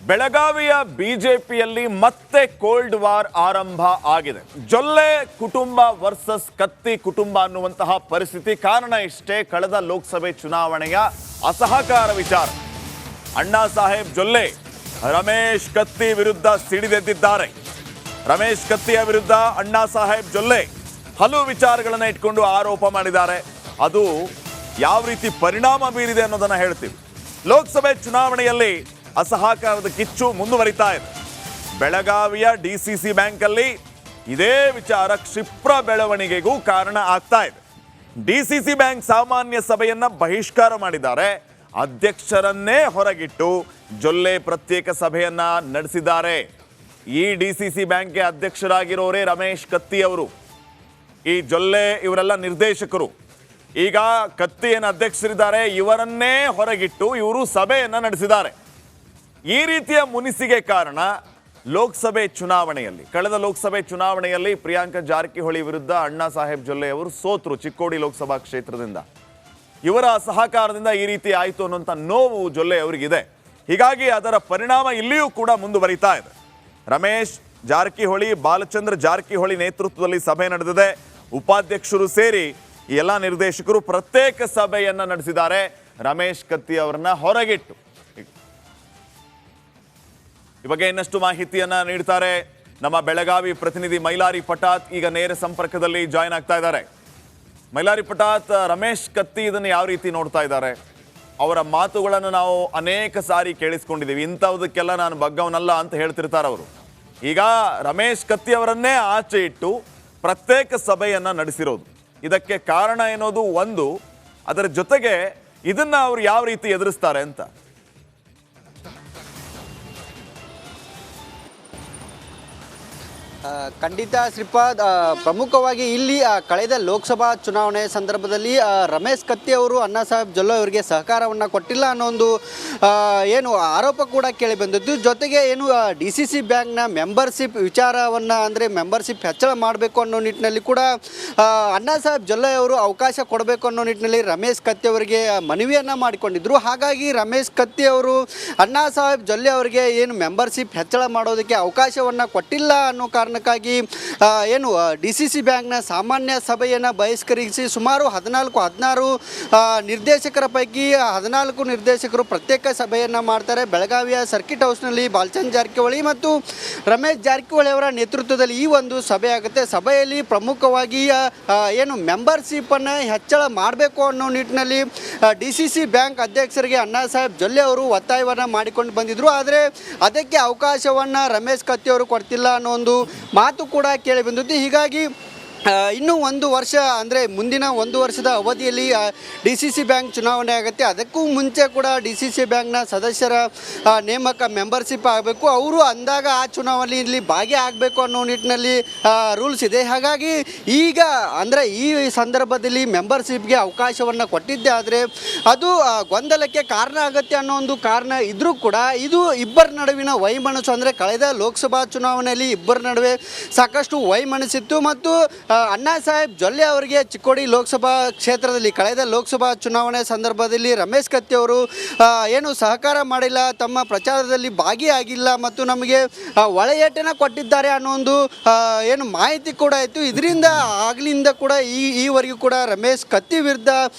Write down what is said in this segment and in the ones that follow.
ಬೆಳಗಾವಿಯ ಬಿಜೆಪಿಯಲ್ಲಿ ಮತ್ತೆ ಕೋಲ್ಡ್ ವಾರ್ ಆರಂಭ ಆಗಿದೆ. ಜೊಲ್ಲೆ ಕುಟುಂಬ ವರ್ಸಸ್ ಕತ್ತಿ ಕುಟುಂಬ ಅನ್ನುವಂತಹ ಪರಿಸ್ಥಿತಿ. ಕಾರಣ ಇಷ್ಟೇ, ಕಳೆದ ಲೋಕಸಭೆ ಚುನಾವಣೆಯ ಅಸಹಕಾರ ವಿಚಾರ. ಅಣ್ಣಾ ಸಾಹೇಬ್ ಜೊಲ್ಲೆ ರಮೇಶ್ ಕತ್ತಿ ವಿರುದ್ಧ ಸಿಡಿದೆದ್ದಿದ್ದಾರೆ. ರಮೇಶ್ ಕತ್ತಿಯ ವಿರುದ್ಧ ಅಣ್ಣಾ ಸಾಹೇಬ್ ಜೊಲ್ಲೆ ಹಲವು ವಿಚಾರಗಳನ್ನು ಇಟ್ಕೊಂಡು ಆರೋಪ ಮಾಡಿದ್ದಾರೆ. ಅದು ಯಾವ ರೀತಿ ಪರಿಣಾಮ ಬೀರಿದೆ ಅನ್ನೋದನ್ನ ಹೇಳ್ತೀವಿ. ಲೋಕಸಭೆ ಚುನಾವಣೆಯಲ್ಲಿ ಅಸಹಕಾರದ ಕಿಚ್ಚು ಮುಂದುವರಿತಾ ಇದೆ. ಬೆಳಗಾವಿಯ ಡಿಸಿಸಿ ಬ್ಯಾಂಕ್ ಅಲ್ಲಿ ಇದೇ ವಿಚಾರ ಕ್ಷಿಪ್ರ ಬೆಳವಣಿಗೆಗೂ ಕಾರಣ ಆಗ್ತಾ ಇದೆ. ಡಿಸಿಸಿ ಬ್ಯಾಂಕ್ ಸಾಮಾನ್ಯ ಸಭೆಯನ್ನ ಬಹಿಷ್ಕಾರ ಮಾಡಿದ್ದಾರೆ. ಅಧ್ಯಕ್ಷರನ್ನೇ ಹೊರಗಿಟ್ಟು ಜೊಲ್ಲೆ ಪ್ರತ್ಯೇಕ ಸಭೆಯನ್ನ ನಡೆಸಿದ್ದಾರೆ. ಈ ಡಿಸಿಸಿ ಬ್ಯಾಂಕ್ಗೆ ಅಧ್ಯಕ್ಷರಾಗಿರೋರೇ ರಮೇಶ್ ಕತ್ತಿ ಅವರು. ಈ ಜೊಲ್ಲೆ ಇವರೆಲ್ಲ ನಿರ್ದೇಶಕರು. ಈಗ ಕತ್ತಿ ಏನು ಅಧ್ಯಕ್ಷರಿದ್ದಾರೆ, ಇವರನ್ನೇ ಹೊರಗಿಟ್ಟು ಇವರು ಸಭೆಯನ್ನ ನಡೆಸಿದ್ದಾರೆ. ಈ ರೀತಿಯ ಮುನಿಸಿಗೆ ಕಾರಣ ಲೋಕಸಭೆ ಚುನಾವಣೆಯಲ್ಲಿ, ಕಳೆದ ಲೋಕಸಭೆ ಚುನಾವಣೆಯಲ್ಲಿ ಪ್ರಿಯಾಂಕಾ ಜಾರಕಿಹೊಳಿ ವಿರುದ್ಧ ಅಣ್ಣಾ ಸಾಹೇಬ್ ಜೊಲ್ಲೆ ಅವರು ಸೋತರು ಚಿಕ್ಕೋಡಿ ಲೋಕಸಭಾ ಕ್ಷೇತ್ರದಿಂದ. ಇವರ ಸಹಕಾರದಿಂದ ಈ ರೀತಿ ಆಯಿತು ಅನ್ನುವಂಥ ನೋವು ಜೊಲ್ಲೆ ಅವರಿಗಿದೆ. ಹೀಗಾಗಿ ಅದರ ಪರಿಣಾಮ ಇಲ್ಲಿಯೂ ಕೂಡ ಮುಂದುವರಿತಾ ಇದೆ. ರಮೇಶ್ ಜಾರಕಿಹೊಳಿ, ಬಾಲಚಂದ್ರ ಜಾರಕಿಹೊಳಿ ನೇತೃತ್ವದಲ್ಲಿ ಸಭೆ ನಡೆದಿದೆ. ಉಪಾಧ್ಯಕ್ಷರು ಸೇರಿ ಈ ಎಲ್ಲ ನಿರ್ದೇಶಕರು ಪ್ರತ್ಯೇಕ ಸಭೆಯನ್ನ ನಡೆಸಿದ್ದಾರೆ ರಮೇಶ್ ಕತ್ತಿ ಅವರನ್ನ ಹೊರಗಿಟ್ಟು. ಈ ಬಗ್ಗೆ ಇನ್ನಷ್ಟು ಮಾಹಿತಿಯನ್ನ ನೀಡ್ತಾರೆ ನಮ್ಮ ಬೆಳಗಾವಿ ಪ್ರತಿನಿಧಿ ಮೈಲಾರಿ ಪಟಾತ್. ಈಗ ನೇರ ಸಂಪರ್ಕದಲ್ಲಿ ಜಾಯಿನ್ ಆಗ್ತಾ ಇದ್ದಾರೆ. ಮೈಲಾರಿ ಪಟಾತ್, ರಮೇಶ್ ಕತ್ತಿ ಇದನ್ನು ಯಾವ ರೀತಿ ನೋಡ್ತಾ ಇದ್ದಾರೆ? ಅವರ ಮಾತುಗಳನ್ನು ನಾವು ಅನೇಕ ಸಾರಿ ಕೇಳಿಸ್ಕೊಂಡಿದ್ದೀವಿ. ಇಂಥವುದಕ್ಕೆಲ್ಲ ನಾನು ಬಗ್ಗವನಲ್ಲ ಅಂತ ಹೇಳ್ತಿರ್ತಾರೆ ಅವರು. ಈಗ ರಮೇಶ್ ಕತ್ತಿ ಅವರನ್ನೇ ಆಚೆ ಇಟ್ಟು ಪ್ರತ್ಯೇಕ ಸಭೆಯನ್ನ ನಡೆಸಿರೋದು, ಇದಕ್ಕೆ ಕಾರಣ ಏನೋದು ಒಂದು, ಅದರ ಜೊತೆಗೆ ಇದನ್ನ ಅವರು ಯಾವ ರೀತಿ ಎದುರಿಸ್ತಾರೆ ಅಂತ. ಖಂಡಿತ ಶ್ರೀಪಾದ್, ಪ್ರಮುಖವಾಗಿ ಇಲ್ಲಿ ಕಳೆದ ಲೋಕಸಭಾ ಚುನಾವಣೆ ಸಂದರ್ಭದಲ್ಲಿ ರಮೇಶ್ ಕತ್ತಿ ಅವರು ಅಣ್ಣಾ ಸಾಹೇಬ್ ಜೊಲ್ಲೆ ಅವರಿಗೆ ಸಹಕಾರವನ್ನು ಕೊಟ್ಟಿಲ್ಲ ಅನ್ನೋ ಒಂದು ಏನು ಆರೋಪ ಕೂಡ ಕೇಳಿ ಬಂದಿದ್ದು. ಜೊತೆಗೆ ಏನು ಡಿ ಸಿ ಸಿ ಬ್ಯಾಂಕ್ನ ಮೆಂಬರ್ಶಿಪ್ ವಿಚಾರವನ್ನು, ಅಂದರೆ ಮೆಂಬರ್ಶಿಪ್ ಹೆಚ್ಚಳ ಮಾಡಬೇಕು ಅನ್ನೋ ನಿಟ್ಟಿನಲ್ಲಿ ಕೂಡ ಅಣ್ಣಾ ಸಾಹೇಬ್ ಜೊಲ್ಲೆ ಅವರು ಅವಕಾಶ ಕೊಡಬೇಕು ಅನ್ನೋ ನಿಟ್ಟಿನಲ್ಲಿ ರಮೇಶ್ ಕತ್ತಿ ಅವರಿಗೆ ಮನವಿಯನ್ನು ಮಾಡಿಕೊಂಡಿದ್ದರು. ಹಾಗಾಗಿ ರಮೇಶ್ ಕತ್ತಿ ಅವರು ಅಣ್ಣಾ ಸಾಹೇಬ್ ಜೊಲ್ಲೆ ಅವರಿಗೆ ಏನು ಮೆಂಬರ್ಶಿಪ್ ಹೆಚ್ಚಳ ಮಾಡೋದಕ್ಕೆ ಅವಕಾಶವನ್ನು ಕೊಟ್ಟಿಲ್ಲ ಅನ್ನೋ ಕಾರಣಕ್ಕಾಗಿ ಏನು ಡಿ ಸಿ ಸಿ ಬ್ಯಾಂಕ್ನ ಸಾಮಾನ್ಯ ಸಭೆಯನ್ನು ಬಹಿಷ್ಕರಿಸಿ ಸುಮಾರು 16 ನಿರ್ದೇಶಕರ ಪೈಕಿ 14 ನಿರ್ದೇಶಕರು ಪ್ರತ್ಯೇಕ ಸಭೆಯನ್ನು ಮಾಡ್ತಾರೆ. ಬೆಳಗಾವಿಯ ಸರ್ಕಿಟ್ ಹೌಸ್ನಲ್ಲಿ ಬಾಲಚಂದ್ರ ಜಾರಕಿಹೊಳಿ ಮತ್ತು ರಮೇಶ್ ಜಾರಕಿಹೊಳಿ ಅವರ ನೇತೃತ್ವದಲ್ಲಿ ಈ ಒಂದು ಸಭೆ ಆಗುತ್ತೆ. ಸಭೆಯಲ್ಲಿ ಪ್ರಮುಖವಾಗಿ ಏನು ಮೆಂಬರ್ಶಿಪ್ಪನ್ನು ಹೆಚ್ಚಳ ಮಾಡಬೇಕು ಅನ್ನೋ ನಿಟ್ಟಿನಲ್ಲಿ ಡಿ ಸಿ ಸಿ ಬ್ಯಾಂಕ್ ಅಧ್ಯಕ್ಷರಿಗೆ ಅಣ್ಣಾ ಸಾಹೇಬ್ ಜೊಲ್ಲೆ ಅವರು ಒತ್ತಾಯವನ್ನು ಮಾಡಿಕೊಂಡು ಬಂದಿದ್ದರು. ಆದರೆ ಅದಕ್ಕೆ ಅವಕಾಶವನ್ನು ರಮೇಶ್ ಕತ್ತಿ ಅವರು ಕೊಡ್ತಿಲ್ಲ ಅನ್ನೋ ಒಂದು ಮಾತು ಕೂಡ ಕೇಳಿ ಬಂದಿದ್ದು. ಹೀಗಾಗಿ ಇನ್ನೂ 1 ವರ್ಷ, ಅಂದರೆ ಮುಂದಿನ 1 ವರ್ಷದ ಅವಧಿಯಲ್ಲಿ ಡಿ ಸಿ ಸಿ ಬ್ಯಾಂಕ್ ಚುನಾವಣೆ ಆಗುತ್ತೆ. ಅದಕ್ಕೂ ಮುಂಚೆ ಕೂಡ ಡಿ ಸಿ ಸಿ ಬ್ಯಾಂಕ್ನ ಸದಸ್ಯರ ನೇಮಕ ಮೆಂಬರ್ಶಿಪ್ ಆಗಬೇಕು. ಅವರು ಅಂದಾಗ ಆ ಚುನಾವಣೆಯಲ್ಲಿ ಭಾಗಿಯಾಗಬೇಕು ಅನ್ನೋ ನಿಟ್ಟಿನಲ್ಲಿ ರೂಲ್ಸ್ ಇದೆ. ಹಾಗಾಗಿ ಈಗ ಅಂದರೆ ಈ ಸಂದರ್ಭದಲ್ಲಿ ಮೆಂಬರ್ಶಿಪ್ಗೆ ಅವಕಾಶವನ್ನು ಕೊಟ್ಟಿದ್ದೆ ಆದರೆ ಅದು ಗೊಂದಲಕ್ಕೆ ಕಾರಣ ಆಗುತ್ತೆ ಅನ್ನೋ ಒಂದು ಕಾರಣ ಇದ್ದರೂ ಕೂಡ ಇದು ಇಬ್ಬರ ನಡುವಿನ ವೈಮನಸ್ಸು. ಅಂದರೆ ಕಳೆದ ಲೋಕಸಭಾ ಚುನಾವಣೆಯಲ್ಲಿ ಇಬ್ಬರ ನಡುವೆ ಸಾಕಷ್ಟು ವೈಮನಸ್ಸಿತ್ತು ಮತ್ತು ಅಣ್ಣಾ ಸಾಹೇಬ್ ಜೊಲ್ಲೆ ಅವರಿಗೆ ಚಿಕ್ಕೋಡಿ ಲೋಕಸಭಾ ಕ್ಷೇತ್ರದಲ್ಲಿ ಕಳೆದ ಲೋಕಸಭಾ ಚುನಾವಣೆ ಸಂದರ್ಭದಲ್ಲಿ ರಮೇಶ್ ಕತ್ತಿ ಅವರು ಏನು ಸಹಕಾರ ಮಾಡಿಲ್ಲ, ತಮ್ಮ ಪ್ರಚಾರದಲ್ಲಿ ಭಾಗಿಯಾಗಿಲ್ಲ ಮತ್ತು ನಮಗೆ ಒಳೆಯೇಟನ್ನು ಕೊಟ್ಟಿದ್ದಾರೆ ಅನ್ನೋ ಒಂದು ಏನು ಮಾಹಿತಿ ಕೂಡ ಇತ್ತು. ಇದರಿಂದ ಆಗಲಿಂದ ಕೂಡ ಈವರೆಗೂ ಕೂಡ ರಮೇಶ್ ಕತ್ತಿ ವಿರುದ್ಧ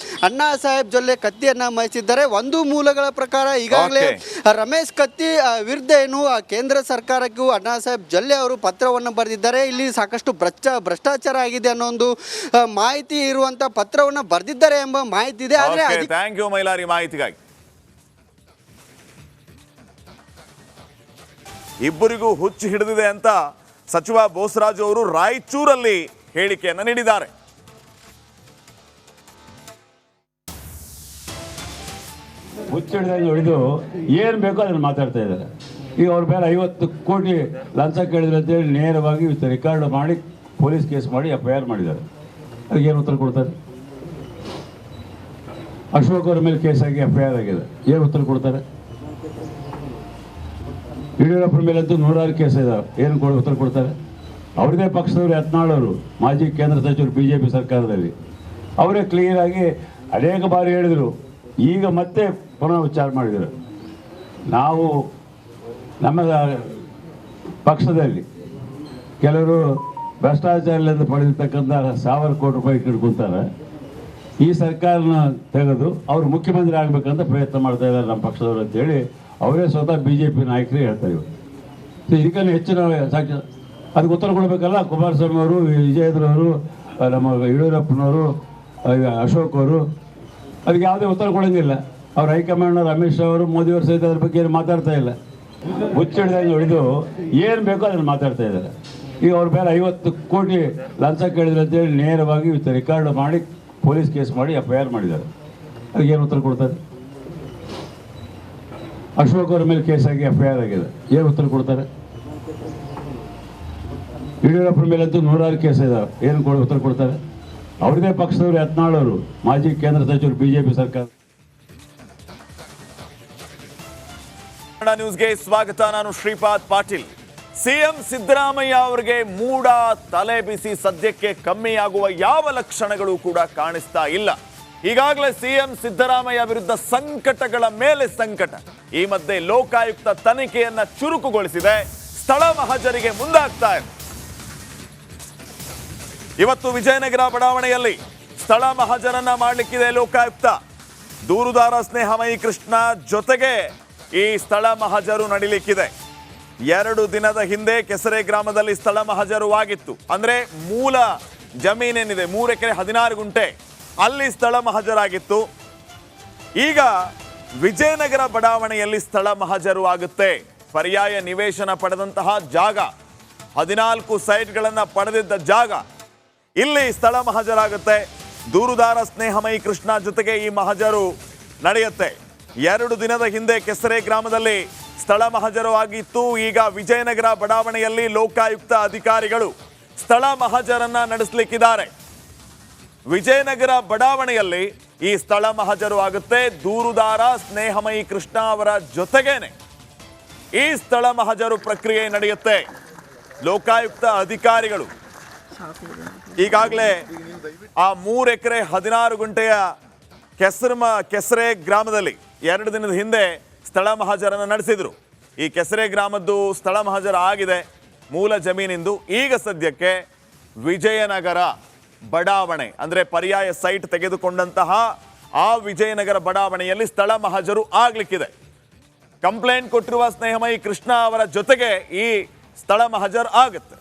ಅಣ್ಣಾ ಸಾಹೇಬ್ ಜೊಲ್ಲೆ ಕತ್ತಿಯನ್ನು ಮೈಸಿದ್ದಾರೆ. ಒಂದು ಮೂಲಗಳ ಪ್ರಕಾರ ಈಗಾಗಲೇ ರಮೇಶ್ ಕತ್ತಿ ವಿರುದ್ಧ ಏನು ಕೇಂದ್ರ ಸರ್ಕಾರಕ್ಕೂ ಅಣ್ಣಾ ಸಾಹೇಬ್ ಜೊಲ್ಲೆ ಅವರು ಪತ್ರವನ್ನು ಬರೆದಿದ್ದಾರೆ. ಇಲ್ಲಿ ಸಾಕಷ್ಟು ಭ್ರಷ್ಟಾಚಾರ ಆಗಿದೆ ಅನ್ನೋ ಒಂದು ಮಾಹಿತಿ ಇರುವಂತ ಪತ್ರವನ್ನು ಬರೆದಿದ್ದಾರೆ ಎಂಬ ಮಾಹಿತಿ ಇದೆ. ಆದರೆ ಥ್ಯಾಂಕ್ ಯು ಮೈಲಾರಿ ಮಾಹಿತಿಗಾಗಿ. ಇಬ್ಬರಿಗೂ ಹುಚ್ಚು ಹಿಡಿದಿದೆ ಅಂತ ಸಚಿವ ಬೋಸರಾಜು ಅವರು ರಾಯಚೂರಲ್ಲಿ ಹೇಳಿಕೆಯನ್ನು ನೀಡಿದ್ದಾರೆ. ಹುಚ್ಚು ಹಿಡಿದಂಗೆ ಹಿಡಿದು ಏನು ಬೇಕೋ ಅದನ್ನು ಮಾತಾಡ್ತಾ ಇದ್ದಾರೆ. ಈಗ ಅವ್ರ ಮೇಲೆ 50 ಕೋಟಿ ಲಂಚ ಕೇಳಿದ್ರೆ ಅಂತೇಳಿ ನೇರವಾಗಿ ರೆಕಾರ್ಡ್ ಮಾಡಿ ಪೊಲೀಸ್ ಕೇಸ್ ಮಾಡಿ FIR ಮಾಡಿದ್ದಾರೆ. ಅದಕ್ಕೆ ಏನು ಉತ್ತರ ಕೊಡ್ತಾರೆ? ಅಶೋಕ್ ಅವ್ರ ಮೇಲೆ ಕೇಸ್ ಆಗಿ FIR ಆಗಿದೆ, ಏನು ಉತ್ತರ ಕೊಡ್ತಾರೆ? ಯಡಿಯೂರಪ್ಪರ ಮೇಲಂತೂ 100 ಕೇಸ್ ಇದಾವೆ, ಏನು ಉತ್ತರ ಕೊಡ್ತಾರೆ? ಅವ್ರದೇ ಪಕ್ಷದವರು ಯತ್ನಾಳ್ ಅವರು, ಮಾಜಿ ಕೇಂದ್ರ ಸಚಿವರು BJP ಸರ್ಕಾರದಲ್ಲಿ, ಅವರೇ ಕ್ಲಿಯರ್ ಆಗಿ ಅನೇಕ ಬಾರಿ ಹೇಳಿದರು. ಈಗ ಮತ್ತೆ ಪುನಃ ವಿಚಾರ ಮಾಡಿದರು. ನಾವು ನಮ್ಮ ಪಕ್ಷದಲ್ಲಿ ಕೆಲವರು ಭ್ರಷ್ಟಾಚಾರದಿಂದ ಪಡೆದಿರ್ತಕ್ಕಂಥ 1,000 ಕೋಟಿ ರೂಪಾಯಿ ಇಟ್ಕೊಂತಾರೆ. ಈ ಸರ್ಕಾರನ ತೆಗೆದು ಅವರು ಮುಖ್ಯಮಂತ್ರಿ ಆಗಬೇಕಂತ ಪ್ರಯತ್ನ ಮಾಡ್ತಾ ಇದ್ದಾರೆ ನಮ್ಮ ಪಕ್ಷದವರು ಅಂತೇಳಿ ಅವರೇ ಸ್ವತಃ BJP ನಾಯಕರೇ ಹೇಳ್ತಾರೆ ಇವರು. ಇದಕ್ಕೆ ಹೆಚ್ಚಿನ ಅದಕ್ಕೆ ಉತ್ತರ ಕೊಡಬೇಕಲ್ಲ. ಕುಮಾರಸ್ವಾಮಿ ಅವರು, ವಿಜಯೇಂದ್ರವರು, ನಮ್ಮ ಯಡಿಯೂರಪ್ಪನವರು, ಅಶೋಕ್ ಅವರು ಅದಕ್ಕೆ ಯಾವುದೇ ಉತ್ತರ ಕೊಡೋಂಗಿಲ್ಲ. ಅವ್ರ ಹೈಕಮಾಂಡ್ನವರು ಅಮಿತ್ ಶಾ ಅವರು, ಮೋದಿಯವರು ಸಹಿತ ಅದ್ರ ಬಗ್ಗೆ ಏನು ಮಾತಾಡ್ತಾ ಇಲ್ಲ. ಹುಚ್ಚಿಡ್ದಂಗೆ ಹೊಡೆದು ಏನು ಬೇಕೋ ಅದನ್ನು ಮಾತಾಡ್ತಾ ಇದ್ದಾರೆ. ಈಗ ಅವ್ರ ಮೇಲೆ 50 ಕೋಟಿ ಲಂಚ ಕೇಳಿದ್ರು ಅಂತೇಳಿ ನೇರವಾಗಿ ರೆಕಾರ್ಡ್ ಮಾಡಿ ಪೊಲೀಸ್ ಕೇಸ್ ಮಾಡಿ FIR ಮಾಡಿದ್ದಾರೆ. ಅದಕ್ಕೆ ಏನು ಉತ್ತರ ಕೊಡ್ತಾರೆ? ಅಶೋಕ್ ಅವ್ರ ಮೇಲೆ ಕೇಸ್ ಆಗಿ FIR ಆಗಿದೆ, ಏನು ಉತ್ತರ ಕೊಡ್ತಾರೆ? ಯಡಿಯೂರಪ್ಪನ ಮೇಲಂತೂ 100 ಕೇಸ್ ಇದಾವೆ, ಏನು ಉತ್ತರ ಕೊಡ್ತಾರೆ? ಅವ್ರದೇ ಪಕ್ಷದವರು ಯತ್ನಾಳ್ ಅವರು, ಮಾಜಿ ಕೇಂದ್ರ ಸಚಿವರು, BJP ಸರ್ಕಾರ. ಕನ್ನಡ ನ್ಯೂಸ್ಗೆ ಸ್ವಾಗತ. ನಾನು ಶ್ರೀಪಾದ್ ಪಾಟೀಲ್. ಸಿಎಂ ಸಿದ್ದರಾಮಯ್ಯ ಅವರಿಗೆ ಮೂಡ ತಲೆ ಬಿಸಿ ಸದ್ಯಕ್ಕೆ ಕಮ್ಮಿಯಾಗುವ ಯಾವ ಲಕ್ಷಣಗಳು ಕೂಡ ಕಾಣಿಸ್ತಾ ಇಲ್ಲ. ಈಗಾಗಲೇ ಸಿಎಂ ಸಿದ್ದರಾಮಯ್ಯ ವಿರುದ್ಧ ಸಂಕಟಗಳ ಮೇಲೆ ಸಂಕಟ. ಈ ಮಧ್ಯೆ ಲೋಕಾಯುಕ್ತ ತನಿಖೆಯನ್ನ ಚುರುಕುಗೊಳಿಸಿದೆ, ಸ್ಥಳ ಮಹಜರಿಗೆ ಮುಂದಾಗ್ತಾ ಇದೆ. ಇವತ್ತು ವಿಜಯನಗರ ಬಡಾವಣೆಯಲ್ಲಿ ಸ್ಥಳ ಮಹಜರನ್ನ ಮಾಡಲಿಕ್ಕಿದೆ ಲೋಕಾಯುಕ್ತ. ದೂರುದಾರ ಸ್ನೇಹಮಯಿ ಕೃಷ್ಣ ಜೊತೆಗೆ ಈ ಸ್ಥಳ ಮಹಜರು ನಡೀಲಿಕ್ಕಿದೆ. 2 ದಿನದ ಹಿಂದೆ ಕೆಸರೆ ಗ್ರಾಮದಲ್ಲಿ ಸ್ಥಳ ಮಹಜರುವಾಗಿತ್ತು. ಅಂದ್ರೆ ಮೂಲ ಜಮೀನೇನಿದೆ 3 ಎಕರೆ 16 ಗುಂಟೆ, ಅಲ್ಲಿ ಸ್ಥಳ ಮಹಜರಾಗಿತ್ತು. ಈಗ ವಿಜಯನಗರ ಬಡಾವಣೆಯಲ್ಲಿ ಸ್ಥಳ ಮಹಜರು ಆಗುತ್ತೆ. ಪರ್ಯಾಯ ನಿವೇಶನ ಪಡೆದಂತಹ ಜಾಗ, 14 ಸೈಟ್ಗಳನ್ನು ಪಡೆದಿದ್ದ ಜಾಗ, ಇಲ್ಲಿ ಸ್ಥಳ ಮಹಜರಾಗುತ್ತೆ. ದೂರುದಾರ ಸ್ನೇಹಮಯಿ ಕೃಷ್ಣ ಜೊತೆಗೆ ಈ ಮಹಜರು ನಡೆಯುತ್ತೆ. 2 ದಿನದ ಹಿಂದೆ ಕೆಸರೆ ಗ್ರಾಮದಲ್ಲಿ ಸ್ಥಳ ಮಹಜರು ಆಗಿತ್ತು. ಈಗ ವಿಜಯನಗರ ಬಡಾವಣೆಯಲ್ಲಿ ಲೋಕಾಯುಕ್ತ ಅಧಿಕಾರಿಗಳು ಸ್ಥಳ ಮಹಜರನ್ನ ನಡೆಸಲಿಕ್ಕಿದ್ದಾರೆ. ವಿಜಯನಗರ ಬಡಾವಣೆಯಲ್ಲಿ ಈ ಸ್ಥಳ ಮಹಜರು ಆಗುತ್ತೆ. ದೂರುದಾರ ಸ್ನೇಹಮಯಿ ಕೃಷ್ಣ ಅವರ ಜೊತೆಗೇನೆ ಈ ಸ್ಥಳ ಮಹಜರು ಪ್ರಕ್ರಿಯೆ ನಡೆಯುತ್ತೆ. ಲೋಕಾಯುಕ್ತ ಅಧಿಕಾರಿಗಳು ಈಗಾಗಲೇ ಆ 3 ಎಕರೆ 16 ಗುಂಟೆಯ ಕೆಸರೆ ಗ್ರಾಮದಲ್ಲಿ 2 ದಿನದ ಹಿಂದೆ ಸ್ಥಳ ಮಹಜರನ್ನು ನಡೆಸಿದ್ರು. ಈ ಕೆಸರೆ ಗ್ರಾಮದ್ದು ಸ್ಥಳ ಮಹಜರ ಆಗಿದೆ, ಮೂಲ ಜಮೀನಿಂದು. ಈಗ ಸದ್ಯಕ್ಕೆ ವಿಜಯನಗರ ಬಡಾವಣೆ ಅಂದ್ರೆ ಪರ್ಯಾಯ ಸೈಟ್ ತೆಗೆದುಕೊಂಡಂತಹ ಆ ವಿಜಯನಗರ ಬಡಾವಣೆಯಲ್ಲಿ ಸ್ಥಳ ಮಹಜರು ಆಗ್ಲಿಕ್ಕಿದೆ. ಕಂಪ್ಲೇಂಟ್ ಕೊಟ್ಟಿರುವ ಸ್ನೇಹಮಯಿ ಕೃಷ್ಣ ಅವರ ಜೊತೆಗೆ ಈ ಸ್ಥಳ ಮಹಜರ್ ಆಗುತ್ತೆ.